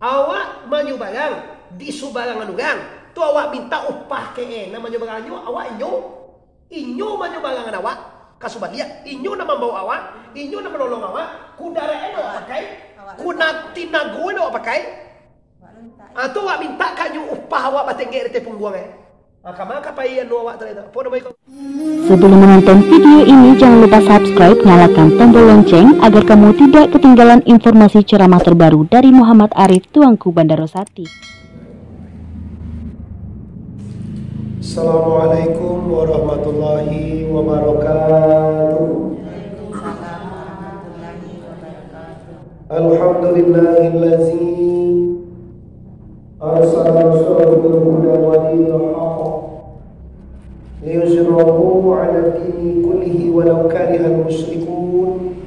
Awak maju barang di subarangan orang. Tu awak minta upah ke nama maju barang awak inyo maju barangan awak. Kasubalia inyo nama bawa awak, inyo nama nolong awak, kudara awak pakai, kunatinago awak pakai. Atau awak minta kanyu upah awak batengge rete pungguang Maka payan awak ternyata. Apa nama itu? Sebelum menonton video ini, jangan lupa subscribe, nyalakan tombol lonceng agar kamu tidak ketinggalan informasi ceramah terbaru dari Muhammad Arif Tuanku Bandarosati. Assalamualaikum warahmatullahi wabarakatuh. Alhamdulillahillazi arsala rasulahu bil huda wa dinil haqq liyuzhirahu 'ala ad-dini kullihi walau karihal musyrikun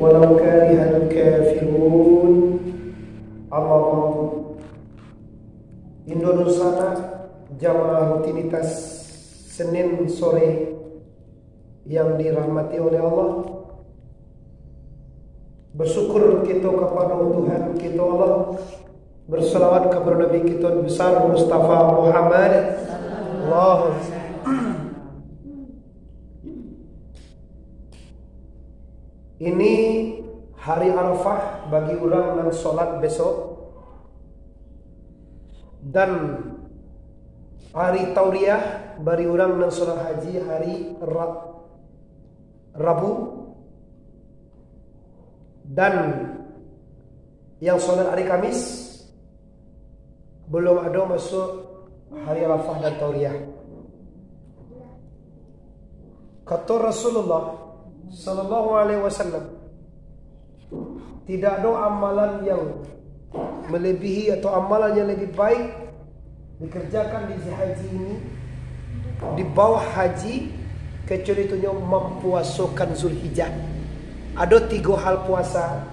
walau karihal kafirun. Amma ba'du. Indonesia jamaah rutinitas Senin sore yang dirahmati oleh Allah. Bersyukur kita kepada Tuhan kita Allah. Bersalawat kepada Nabi kita besar Mustafa Muhammad. Ini hari Arafah bagi orang yang sholat besok, dan hari Tauriyah bagi orang yang sholat haji hari Rabu, dan yang sholat hari Kamis belum ada masuk hari Arafah dan Tauriyah. Kata Rasulullah Sallallahu Alaihi Wasallam, tidak ada amalan yang melebihi atau amalan yang lebih baik dikerjakan di haji ini, di bawah haji, kecuali itu mempuasakan Zulhijjah. Ada 3 hal puasa.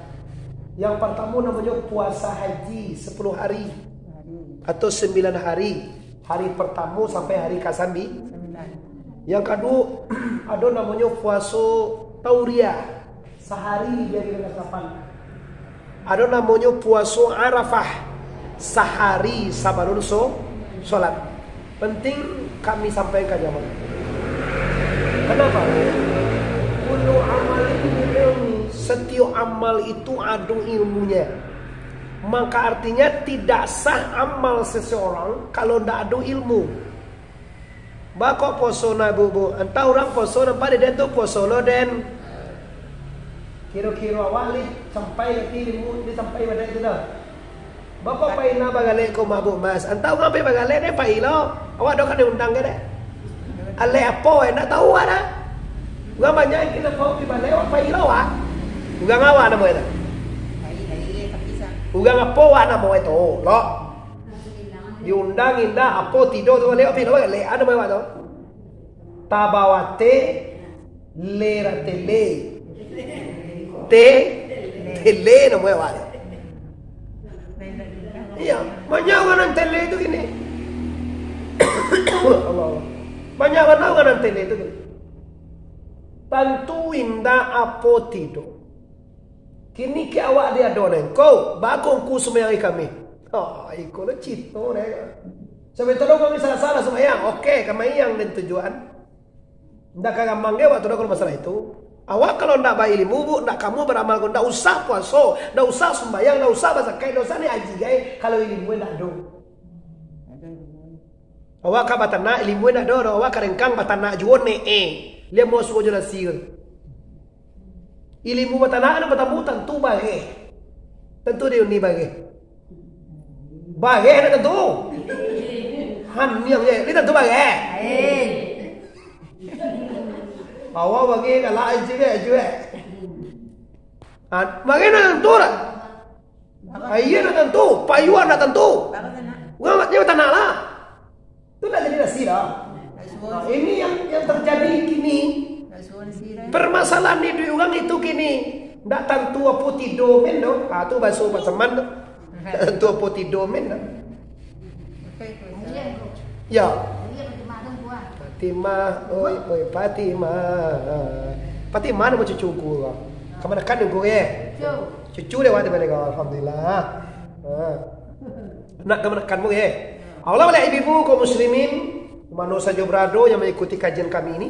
Yang pertama namanya puasa haji 10 hari atau 9 hari. Hari pertama sampai hari kasambi. Yang kedua ada namanya puasa Tauriyah, sehari dari kapan. Ada namanya puasa Arafah, sehari sabarun sholat. Penting kami sampaikan jamaah. Kenapa? Kullu amalin ilmi, setiap amal itu ada ilmunya. Maka artinya tidak sah amal seseorang kalau tidak ada ilmu. Bako poso na bubu, entah orang poso nampak dia tu poso lo den. Kira-kira awali sampai ke ilmu dia sampai pada itu dah. Bako pai na bagale ko mabuk mas, entah orang pai bagale dia pai lo. Awak dah kan diundang ke deh. Ale apa nak tahu ada? Gua banyak kita tahu di balai awak pai lo ah. Ugang awak nama itu. Ugang apa awak nama itu lo. Diundang indah apa tidur tu lewat pilo le ada bawa tu tabawate le tele no bawa. Iya, banyak orang tele itu gini. Allah. Banyak orang tele itu gini. Tentu indah apa tidur. Kini ke awak dia donen kau bagongku sembahyang kami. Oh, ikut le cito deh. Sampai tolong kami salah sembahyang. Okey, kami yang dan tujuan. Ndak kagak mangge waktu kalau masalah itu. Awak kalau ndak bayi ilmu, ndak kamu beramal, ndak usah puasa, ndak usah sembahyang, ndak usah bazakai, ndak usah ni haji gai kalau ilmu ndak ada. Awak ka batana ilmu ndak ada, awak karengkang batana juon ne Dia mau suruh jelas sir. Ilmu batana ada batamu tentu bagi. Tentu dia ni bagi. Bagi na tentu. Han yang ni tentu bagi. Awak bagi kalau aje. Bagi na tentu lah. Ayah na tentu, payuan na tentu. Gua dia tanah lah. Itu dah jadi nasi lah. Ini yang terjadi kini. Permasalahan di orang itu kini. Ndak tentu apa tidur men do. Tu bahasa pasaman tu. Tentu apa tidur men do. Ya. Fatimah, oi Fatimah. Fatimah nama cucuku. Kemana kan gue? Cucu lewat di mana? Alhamdulillah. Nak kemenakanmu ya. Allah oleh ibu kaum muslimin mana saja berada yang mengikuti kajian kami ini.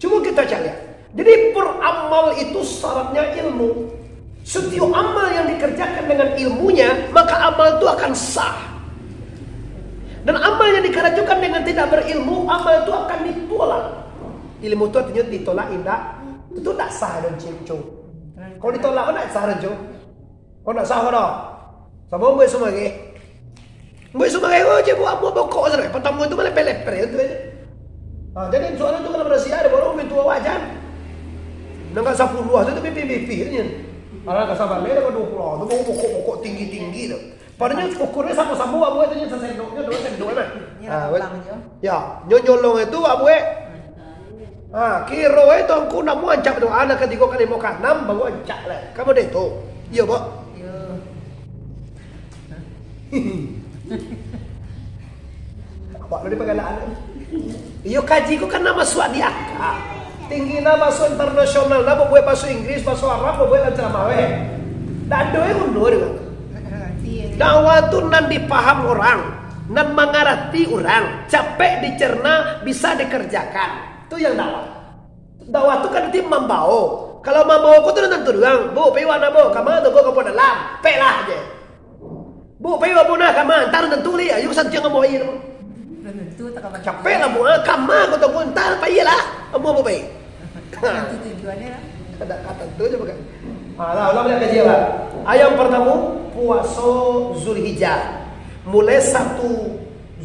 Cuma kita cari. Jadi beramal itu syaratnya ilmu. Setiap amal yang dikerjakan dengan ilmunya, maka amal itu akan sah. Dan amal yang dikerjakan dengan tidak berilmu, amal itu akan ditolak. Ilmu itu artinya ditolak indah. Itu tak sah dan cincu. Kalau ditolak kan tak sah dan cincu. Kalau tak sah kan? Sama boleh semua ke? Boleh semua ke? Oh je buat apa pokok saja. Pertama itu malah pelepper itu aja. Jadi soalan itu kalau bersia ada baru orang tua wajan. Nangka 10 itu pipi nya. Kalau nggak sabar leh kalau 20 itu mau pokok tinggi tu. Padahal ukurnya sama-sama abu itu nya sendoknya 2 sendok kan. Ya, nyolong itu abu kiro itu aku nak mau ancap tu anak ketiga kali mau kanam baru ancap lah. Kamu deh tu. Iya, Pak. Apa lu dipegalaan? Iyo kaji ku kan nama suat diaka. Tinggi nama bahasa internasional, nama boleh bahasa Inggris, bahasa Arab, boleh lancar mawe. Dan doa undur kan. Dakwah tu nan dipaham orang, nan mengerti orang, capek dicerna, bisa dikerjakan. Itu yang dakwah. Dakwah tu kan nanti membawa. Kalau membawa ku tu nanti doang. Bu, piwa na bu, kamu tu bu kamu dalam, pelah aja. Bu, piwa bu na kamu, ntar tentu lihat, yuk santi ngomong ini. Capek lah bu, kamu aku tu pun ntar payah lah, kamu bu baik. Itu tujuannya lah. Kata tu je bukan. Allah boleh kaji lah. Ayat pertama puasa Zulhijjah. Mulai 1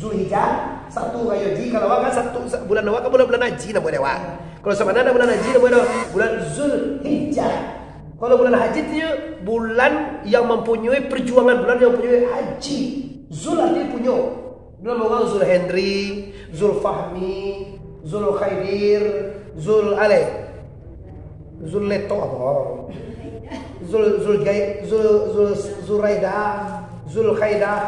Zulhijjah, 1 Rayoji kalau kan 1 bulan awal kan bulan haji nak boleh wak. Kalau sama ada bulan haji nak boleh bulan Zulhijjah. Kalau bulan haji itu bulan yang mempunyai perjuangan, bulan yang mempunyai haji. Zul artinya punya. Dalam orang Zul Hendri, Zul Fahmi, Zul Khaidir, Zul Ale. Zul Leto apa? Zul Raida, Zul Khaidah,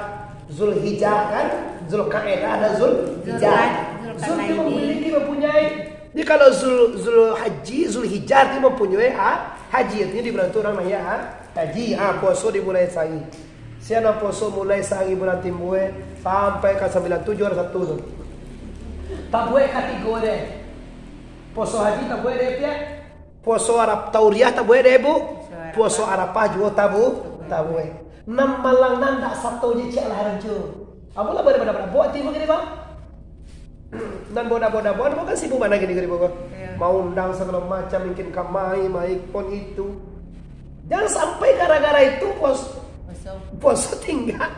Zul Hijjah kan? Zul Qaedah ada Zul Hijjah. Zul itu mempunyai. Jadi kalau Zul Haji, Zul Hijjah itu mempunyai haji. Artinya di bulan itu orang nanya haji. Puasa dimulai sehari. Siapa puasa mulai sehari bulan Timbul sampai ke 97 ada 1 tu. Tak boleh kategori. Puasa haji tak boleh deh pia. Puasa Arab Tauriah tak boleh deh bu. Puasa Arafah juga tak boleh. Nam malang nan tak satu je cak lah rancu. Apa lah pada buat tiba gini bang? Dan boda bukan sibuk mana gini bang? Mau undang segala macam mungkin kamai pun itu. Jangan sampai gara-gara itu puasa tinggal.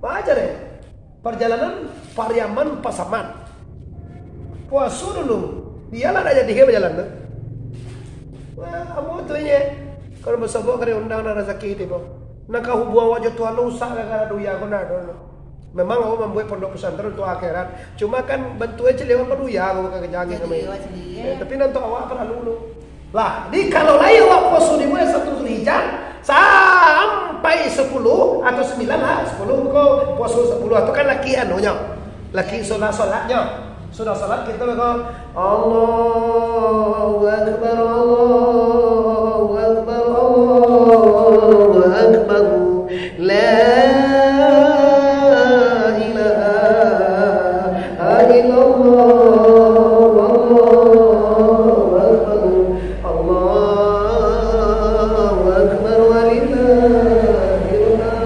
Wajar ya. Perjalanan Pariaman Pasaman. Puasa dulu. Dialah dah jadi berjalan tu. Wah, kamu tu nya. Kalau bersabuk kena undang nak rezeki itu bang. Nak hubungan wajah Tuhan lu usah gara-gara duya kau nak. Memang aku membuat pondok pesantren untuk akhirat. Cuma kan bentuknya celiwan keduya aku bukan kejangin sama tapi nanti awak pernah dulu. Lah, di kalau lain awak puasa dimulai 1 Zulhijjah sampai 10 atau 9 lah 10 kau puasa 10 itu kan laki anunya. Laki solatnya. Sudah salat kita berkata Allahu Akbar Allahu Akbar Allahu Akbar La ilaha illallah Allahu Akbar Allahu Akbar walillahillah.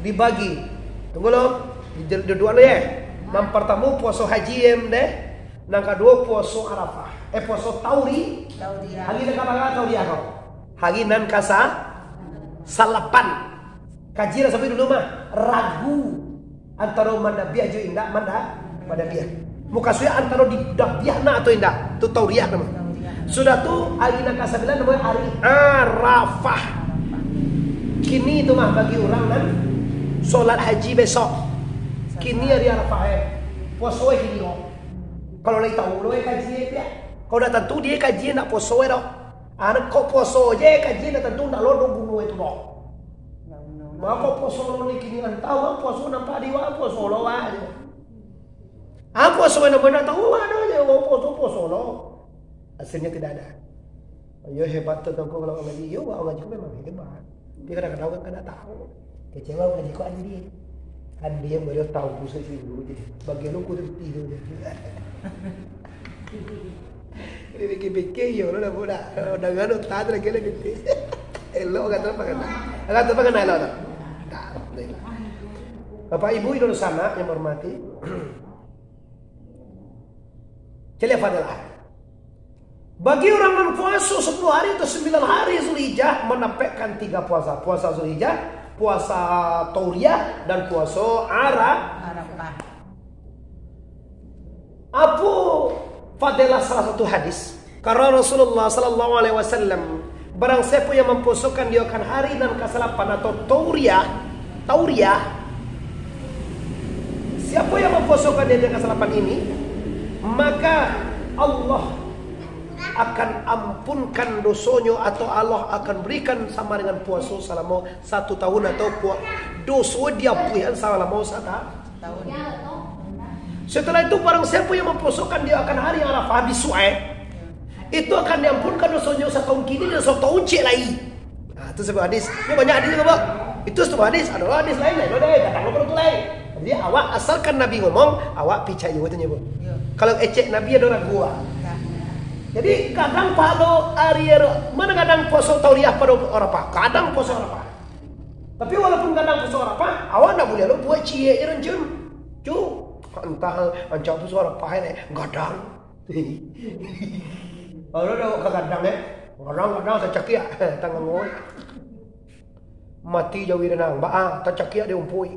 Dibagi. Tunggu lo, dua lo ya. Yang pertama puasa haji deh. Yang kedua puasa Arafah. Puasa Tauri. Hari nak apa Tauri aku? Hari nan kasa salapan. Kaji lah sampai dulu mah ragu antara mandabiah jo indah mandabiah. Muka suya antara di dabiah na atau indah. Tu Tauriah nama. Sudah tu hari nak kasa bilang namanya hari Arafah. Kini itu mah bagi orang nan solat haji besok. Kini hari Arafah puasa kini lo. Kalau lagi tahu lo kaji dia. Kalau dah tentu dia kaji nak puasa dah. Anak kau puasa je kaji dah tentu nak lo bunuh itu dah. Maka puasa lo ni kini tahu puasa nampak dia puasa lo aja. Puasa mana tahu ada je puasa lo. Hasilnya tidak ada. Ayo hebat tuh tongko kalau ngaji. Yo ngaji memang hebat. Tapi kadang-kadang kan kada tahu. Kecewa ngaji kok Andi. Andi yang baru tahu pusat sih dulu jadi. Bagian lu kudu tidur. Ini pikir-pikir yo udah budak. Udah nganu tak lagi gitu. Elo kata apa kan? Kata apa kan elo tak? Bapak Ibu idul sana yang hormati. Celia fadilah. Bagi orang yang puasa 10 hari atau 9 hari Zulhijjah menempatkan 3 puasa. Puasa Zulhijjah, puasa Tauriyah dan puasa Arafah. Apa fadilah salah satu hadis? Karena Rasulullah sallallahu alaihi wasallam barang siapa yang mempuasakan dia akan hari dan ke-8 atau Tauriyah. Siapa yang mempuasakan dia ke-8 ini, maka Allah akan ampunkan dosanya atau Allah akan berikan sama dengan puasa selama 1 tahun atau dosa dia punya selama 1 tahun. Setelah itu barang siapa yang mempuasakan dia akan hari Arafah di Su'aib, itu akan diampunkan dosanya 1 tahun kini dan 1 tahun cek lagi. Nah, itu sebuah hadis. Ini banyak hadis juga, Pak. Itu sebuah hadis. Ada hadis lain. Datang nomor itu lain. Jadi awak asalkan Nabi ngomong, awak percaya itu nyebut. Kalau ecek Nabi ada ragu. Jadi kadang pada hari mana kadang puasa Tauriyah pada Arafah, kadang puasa Arafah. Tapi walaupun kadang puasa Arafah, awak nak boleh lo buat cie irenjun. Cu, entah ancam puasa Arafah ini gadang. Kalau dah kadang kadang tak cakia tangan ngoi. Mati jauh renang, tak cakia dia umpui.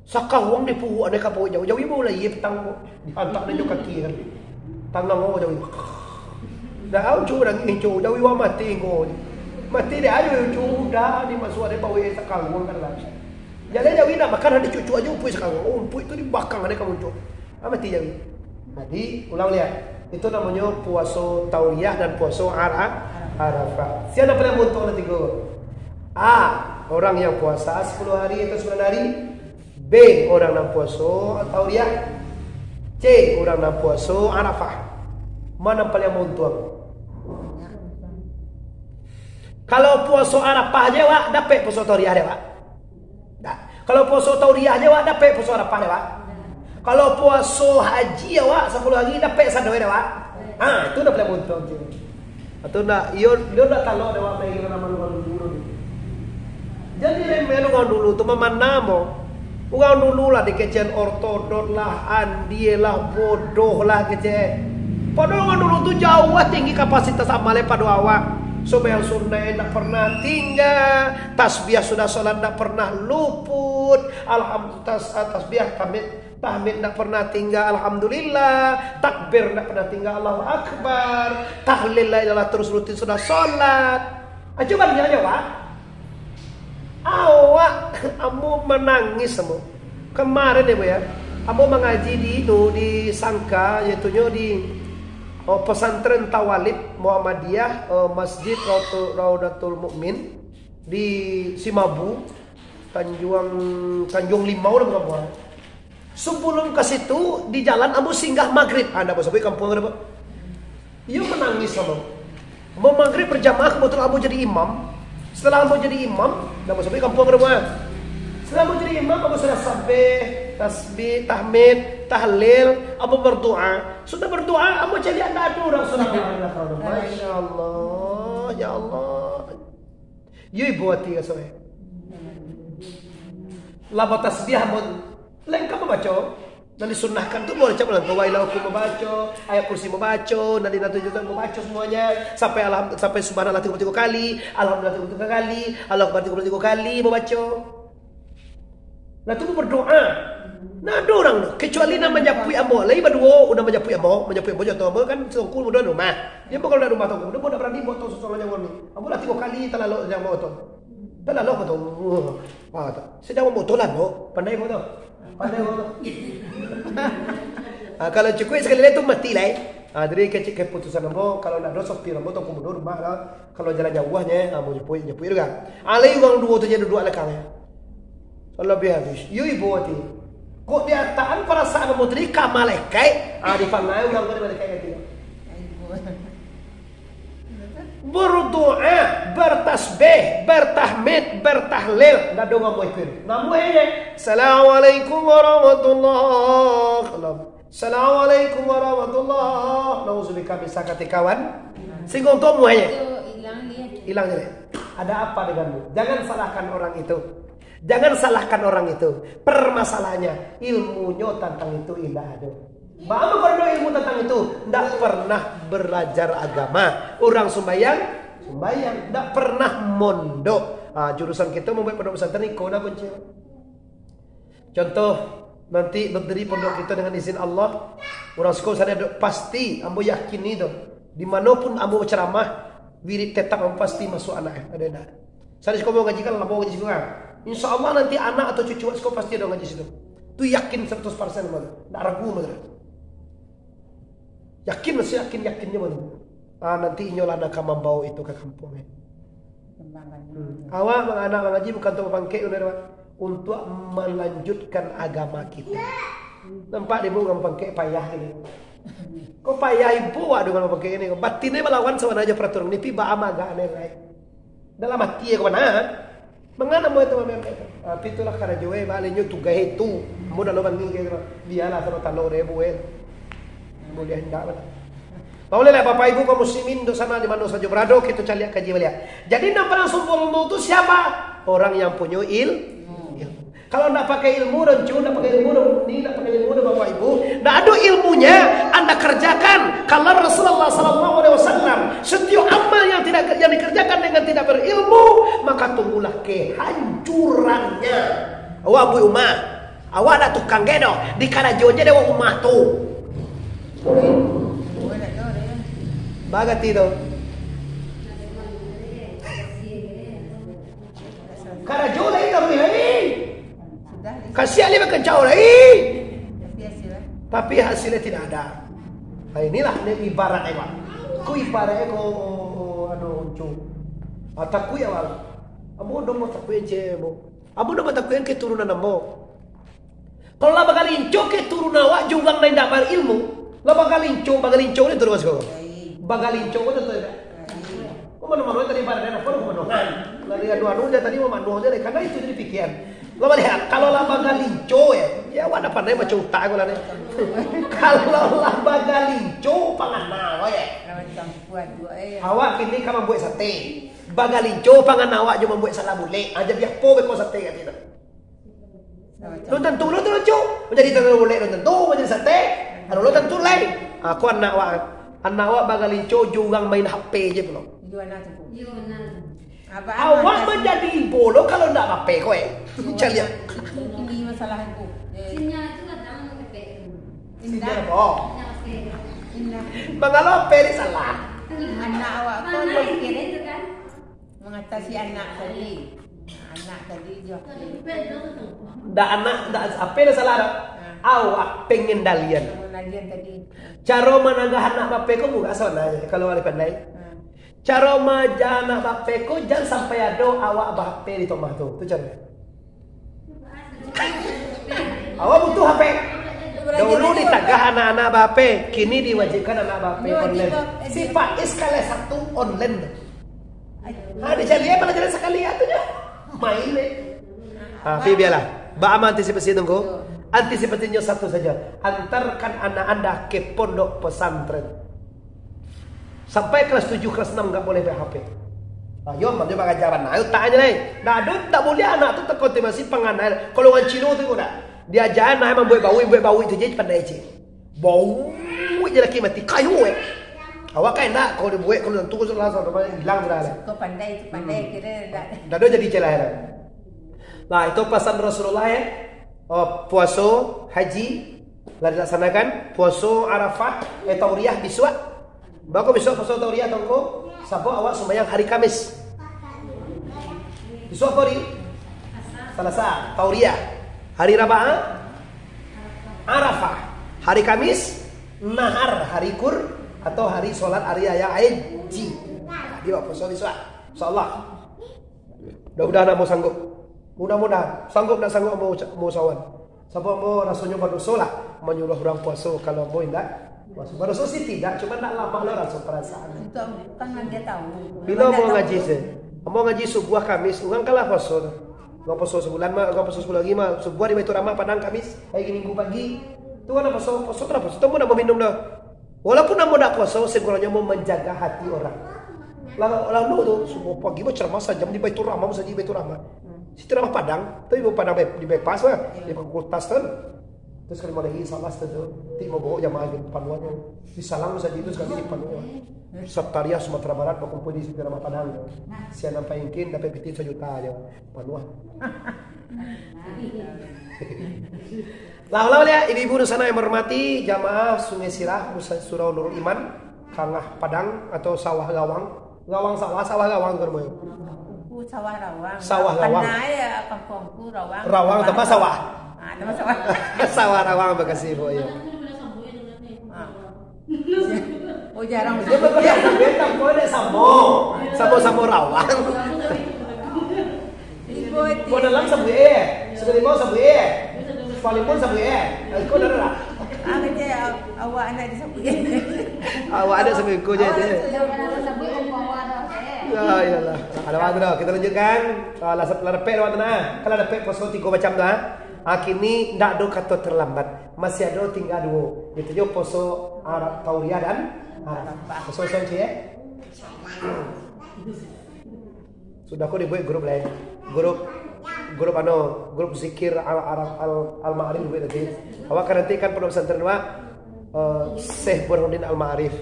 Sakah wang di puhu ada kapoi jauh ibu lah ye petang dihantar dia kaki kan. Tangan ngoi jauh. Dah au cu dah ngicu jauh wa mati ngoi. Mati dia ayo cu dah di masuk ada pawe sakang wang kan lah. Jadi jauh nak makan ada cucu aja umpui sakang. Oh umpui itu di bakang ada kamu cu. Mati jauh. Jadi ulang lihat. Itu namanya puasa Tauriyah dan puasa Arafah. Siapa pernah muntung nanti gue? A. Orang yang puasa 10 hari atau 9 hari. B. Orang yang puasa Tauriyah. C. Orang yang puasa Arafah. Mana paling muntung? Kalau puasa Arafah aja wak, dapat puasa Tauriyah aja wak. Kalau puasa Tauriyah aja wak, dapat puasa Arafah aja wak. Kalau puasa haji awak 10 hari dapat satu hari awak. Itu dah boleh untung je. Atau nak dia dah talok awak mai kira nama orang dulu. Jadi remeh orang dulu tu mana mo. Orang dulu lah dikecen ortodok lah, andie lah, bodoh lah kece. Padahal orang dulu tu jauh tinggi kapasitas amalnya pada awak. Sembahyang sunnah tak pernah tinggal, tasbih sudah salat tak pernah luput, alhamdulillah tasbih tahmid tak pernah tinggal, alhamdulillah, takbir tak pernah tinggal, Allahu akbar, tahlil adalah terus rutin sudah salat. Coba dia aja Pak. Awak kamu menangis kamu. Kemarin ya, kamu mengaji di Sangka yaitu di pesantren Tawalib Muhammadiyah, Masjid Raudatul Mukmin di Simabu, Tanjung Limau dan kampung. Sebelum ke situ di jalan Abu singgah maghrib. Anda apa sampai kampung ada apa? Ia menangis sama. Mau maghrib berjamaah kebetulan Abu jadi imam. Setelah Abu jadi imam, anda apa sampai kampung ada apa? Setelah Abu jadi imam, Abu sudah sampai tasbih, tahmid, tahlil, Abu berdoa. Sudah berdoa, Abu jadi anak orang sudah. Masya Allah, ya Allah. Yui buat tiga sore. Lama tasbih Abu lengkap membaca. Dan disunahkan tu boleh coba lah. Wailah aku membaca, ayat kursi membaca, nanti juga membaca semuanya sampai subhanallah 33 kali, alhamdulillah 33 kali, Allahu akbar 33 kali membaca. Nah tu berdoa. Nah ada orang tu kecuali nak menjapui ambo, lagi berdua udah menjapui ambo jatuh ambo kan songkul mudah rumah. Dia bukan dari rumah tu, dia pun dah berani buat tu sesuatu yang ni. Ambo dah 3 kali terlalu yang bawa tu. Terlalu apa tu? Sedang motor lah tu, pandai motor. Kalau cukup sekali lagi tu mati lah. Jadi keputusan ambo kalau nak dosa pira ambo tu mundur rumah lah. Kalau jalan jauhnya ambo jepui juga. Alai orang dua tu jadi dua lekangnya. Lebih habis. Yui buati. Kok dia taan perasaan ambo tadi malaikat. Di panai orang boleh malaikat gitu. berdoa, bertasbih, bertahmid, bertahlil, ndak dong mau ikut. Namu aja. Assalamualaikum warahmatullahi wabarakatuh. Assalamualaikum warahmatullahi wabarakatuh. Nauzubillah bisa kata kawan. Singgung tu muanya. Hilang dia. Ada apa denganmu? Jangan salahkan orang itu. Jangan salahkan orang itu. Permasalahannya ilmunya tentang itu indah ada. Bagaimana kalau ilmu tentang itu? Tidak pernah belajar agama. Orang sembahyang, tidak pernah mondok. Jurusan kita membuat pondok pesantren ini kona kunci. Contoh, nanti berdiri pondok kita dengan izin Allah. Orang sekolah sana pasti, ambo yakin itu. Dimanapun ambo ceramah, wirid tetap ambo pasti masuk anak. Ada. Saya sekolah mau ngaji kan, mau ngaji sekolah. Insya Allah nanti anak atau cucu sekolah pasti ada ngaji situ. Itu yakin 100% mana? Tidak ragu mana? Yakin masih yakinnya mana? Nanti inyolah nak membawa itu ke kampung. Awak anak mengaji bukan untuk bangkit, untuk melanjutkan agama kita. Nampak ibu dengan bangkit payah ini. Kau payah ibu dengan bangkit ini. Batinnya melawan sama aja peraturan ini. Tiba amaga aneh lain. Dalam hati ya kemana? Mengana mau itu tapi itulah karena jowe balinyo tugas itu. Mau dalam banding gitu. Biarlah kalau tahu rebu boleh hendak mana? Bolehlah Bapak Ibu kaum muslimin di sana di mana saja berada kita cari kaji beliau. Jadi nampak langsung ilmu itu siapa? Orang yang punya ilmu. Kalau tidak pakai ilmu dan tidak pakai ilmu tidak pakai ilmu Bapak Ibu, tidak ada ilmunya Anda kerjakan. Kalau Rasulullah SAW setiap amal yang dikerjakan dengan tidak berilmu, maka tunggulah kehancurannya. Awak Bu Umah, awak ada tukang gedo di kana joje dewa umah tu. Bagat itu. Karena jauh lagi tak boleh. Kasih alih makan jauh lagi. Tapi hasilnya tidak ada. Nah, inilah ibarat emak. Ku ibaratnya ku uncu. Ataku ya wal. Amu dong mau takuin cemo. Amu dong mau takuin keturunan amu. Kalau lah bakal inco keturunan awak juga main dapat ilmu. Lah bakal inco ni terus kau. Bagalinco ko to ya. Kung mano tadi para na ko mano. Lari anu tadi mau mano dia karena itu jadi pikiran. Lo melihat kalau lah bagalinco ya wada pandai macam utak ko lah. Kalau lah bagalinco panganawa ya. Awak kini ka membuat sate. Bagalinco panganawa jo membuat salabule. Aja biak po ko sate katita. Lo tentu menjadi salabule lo tentu menjadi sate. Ano lo tentu lain. Aku anak wa anak awak bagalinco jurang main HP je belum. Awak menjadi bolo kalau ndak HP kowe. Cari lihat. Ini masalah aku. Sinya itu kadang HP. Sinya apa? Bangalo HP ni salah. Anak awak pun Mana itu kan? mengatasi anak tadi. Anak tadi juga. Ndak anak ndak HP ni salah dah. Awak pengendalian. Pengendalian tadi. Cara menanggah anak bapeko bukan soalnya kalau wali pandai. Cara maja anak bapeko jangan sampai ada awak bape di rumah tu. Tu cara. Awak butuh HP. Dulu ditagah anak-anak bape, kini diwajibkan anak bape online. Sifat iskala satu online. Ada jadi apa jadi sekali atunya. Main ni. Tapi biarlah. Ba aman antisipasi tunggu. Antisipasinya satu saja. Antarkan anak anda ke pondok pesantren. Sampai kelas 7, kelas 6 enggak boleh HP. Ayo, mana pengajaran. Ayo tanya nih. Nah, tak boleh anak tu terkontaminasi penganal. Kalau orang Cina tu udah diajaran nah memang buat bau itu je pandai je. Bau je lagi mati kayu Awak kan nak kalau dibuat kalau tentu langsung hilang dah. Kau pandai kira dah ada jadi celah. Nah, itu pesan Rasulullah ya. Puasa haji lah dilaksanakan, puasa Arafah tauriyah besok. Bagus besok puasa tauriyah tongko. Sabtu awak sembahyang hari Kamis. Besok hari Selasa tauriyah. Hari Raba'a Arafah. Hari Kamis nahar, hari kur atau hari sholat hari raya haji. Dia puasa besok. Insyaallah. Mudah-mudahan mau sanggup. Mudah-mudahan sanggup nak sanggup mau sawan. Sebab mau rasanya berdosa lah menyuruh orang puasa kalau mau tidak Masuk baru sih tidak, cuma tak lama lo rasa perasaan. Itu kan dia tahu. Bila mau ngaji sih, mau ngaji subuh Kamis, uang kalah poso. Nggak poso sebulan mah, nggak poso sebulan lagi mah. Subuh di Baitur Rahmah Padang Kamis, hari Minggu pagi. Tuh kan poso terus poso. Tuh mau nak minum dah. Walaupun nak mau poso, sebenarnya mau menjaga hati orang. Lalu tuh subuh pagi mau ceramah sajam di Baitur Rahmah, saja di Baitur Rahmah. Si ceramah Padang, tapi mau Padang di bypass lah, di fakultas kan. Terus kalau mau lagi salah tuh, ti mau bawa jamaah di panuannya. Di Salang saja itu sekali di panuan. Sabtaria Sumatera Barat berkumpul di ceramah Padang. Siapa nampak ingin dapat piti 1 juta aja panuan. Lalu ya ibu-ibu di sana yang menghormati jamaah Sungai Sirah, Surau Nurul Iman, Kangah Padang atau Sawah Gawang, Sawah Gawang kan mau. Sawah Rawang. Sawah Rawang. Karena ya kampungku Rawang. Rawang tempat sawah. Tempat sawah. Sawah Rawang Bekasi bu ya. Oh jarang. Dia bekerja beta boleh samo Rawang. Kau dalam sabu sekali mau sabu paling pun sabu kau dah lah. Aja awak anak di sabu Awak ada sabu kau je. Ya iyalah. Ada waktu dah. Kita lanjutkan. Lah repek dah waktu nah. Kalau ada repek poso 3 macam dah. Kini ndak do kata terlambat. Masih ada tinggal 2. Itu jo poso Arab Tauriah dan Arab. Poso sonci ya. Sudah kau dibuat grup lain. Grup zikir al-Ma'arif dibuat nanti. Awak kan nanti kan pondok pesantren wa Syekh Burhanuddin Al-Ma'arif.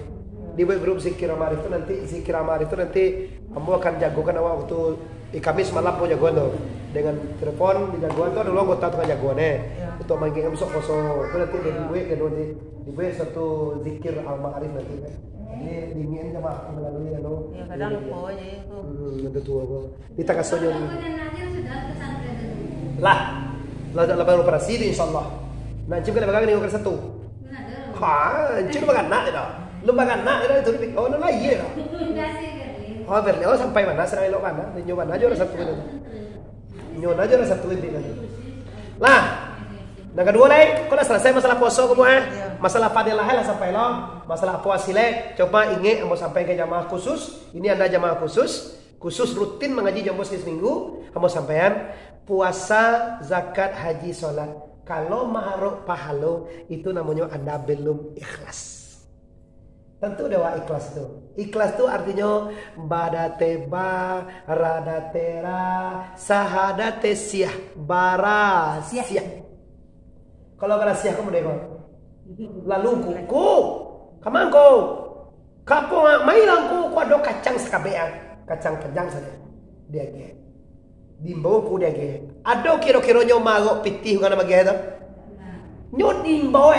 Dibuat grup zikir al-Ma'arif itu nanti zikir al-Ma'arif itu nanti kamu akan jagokan awak waktu Kamis malam mau jagoan tuh. Dengan telepon di jagoan tuh ada lo anggota tukang jagoannya. Untuk manggil besok poso. Itu nanti dibuat satu zikir al-Ma'arif nanti. Jadi dingin sama melalui ya kadang po aja itu. Nanti tua kok. Kita kasih aja. Lah baru operasi itu insyaallah. Nah, cip kena bagang ni ukar satu. Cip bagang nak dah. Lu bagang nak dah itu di oh lah iya dah. Oh berleo sampai mana serang elok mana? Nyoba aja orang satu itu. Nyoba aja orang satu itu nanti. Lah. Yang kedua lagi, kalau selesai masalah poso kamu masalah fadilah lah sampai lo, masalah puasa lek, coba ingat mau sampai ke jamaah khusus. Ini ada jamaah khusus rutin mengaji jam seminggu. Kamu sampaikan puasa, zakat, haji, sholat. Kalau maharok pahalo itu namanya anda belum ikhlas. Tentu dewa ikhlas itu. Ikhlas itu artinya badate ba, radate ra, sahadate siah, bara siah. Kalau berasiah kamu deko. Lalu kuku, kamangko. Kapo mailangku ku ada kacang sekabean, kacang kejang saja. Dia ge. Dimbo ku dia ge. Ado kira-kira nyo magok pitih kana magi eta. Nyo dimbo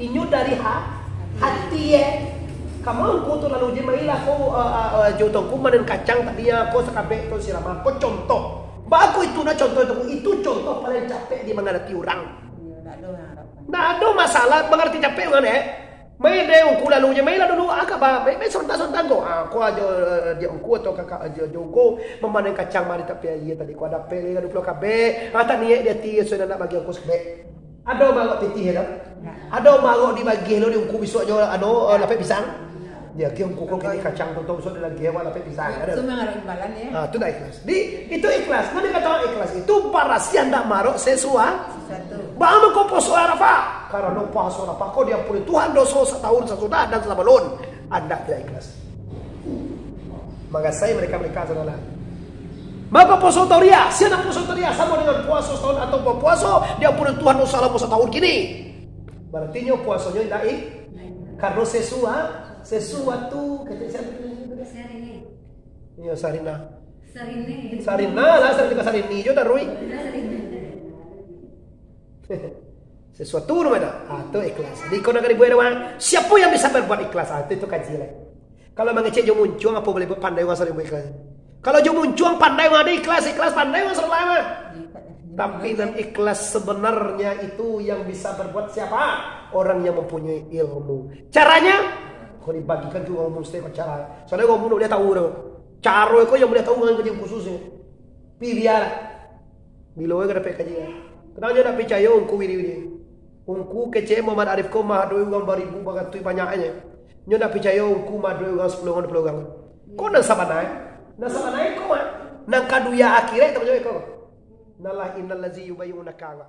inyo dari hati kamangku tu lalu je maila ko jotongku manen kacang tadinya ko sekabe to sirama ko contoh. Bagus itu na contoh itu contoh paling capek di menghadapi orang. Nggak ada masalah mengerti capek kan May de ungku lalu je may dulu ba may sonta-sonta ko. Ako aja dia ungku atau kakak aja jogo memanen kacang mari tapi iya tadi ko ada pele ka 20 KB. Ata niye dia ti so nak bagi aku sebe. Ada malok titih ya. Ada malok dibagi lo di ungku besok aja lapet pisang. Dia ke ungku ko kini kacang tonton besok lagi lapet pisang. Ada. Semua ada imbalan ya. Itu dah ikhlas. Itu ikhlas. Nanti kata ikhlas itu para sian ndak marok sesuatu. Bagaimana kau poso Arafah? Karena no poso Arafah kau diampuni Tuhan dosa setahun sesudah dan selama lon. Anda tidak ikhlas. Maka saya mereka saudara. Maka poso Tauriah, siapa poso Tauriah sama dengan puasa setahun atau puasa diampuni Tuhan dosa selama setahun kini. Berarti nyo puasanya tidak karena sesuatu kata siapa itu? Iya Sarina. Sarina lah Sarini jo tarui. Sesuatu namanya itu ikhlas. Di kau nak dibuat siapa yang bisa berbuat ikhlas itu kaji lah. Kalau mengecek jo muncung apa boleh pandai wasal yang ikhlas. Kalau jo muncung pandai ada ikhlas pandai wasal lama. Tapi dan ikhlas sebenarnya itu yang bisa berbuat siapa? Orang yang mempunyai ilmu. Caranya kau dibagikan juga ngomong setiap cara. Soalnya ngomong dia tahu dah. Cara kau yang boleh tahu dengan kajian khususnya. Biar bila kau dapat kajian. Kenapa dia nak percaya ungku wiri-wiri? Ungku kece Muhammad Arif ko mah doi ugang baribu bagat tui banyaknya. Nyo nak percaya ungku mah doi ugang 10 ugang. Ko nang sabanai? Nang sabanai ko mah. Nang kaduya akhirat tak percaya ko. Nalah innal ladzi yubayyunaka.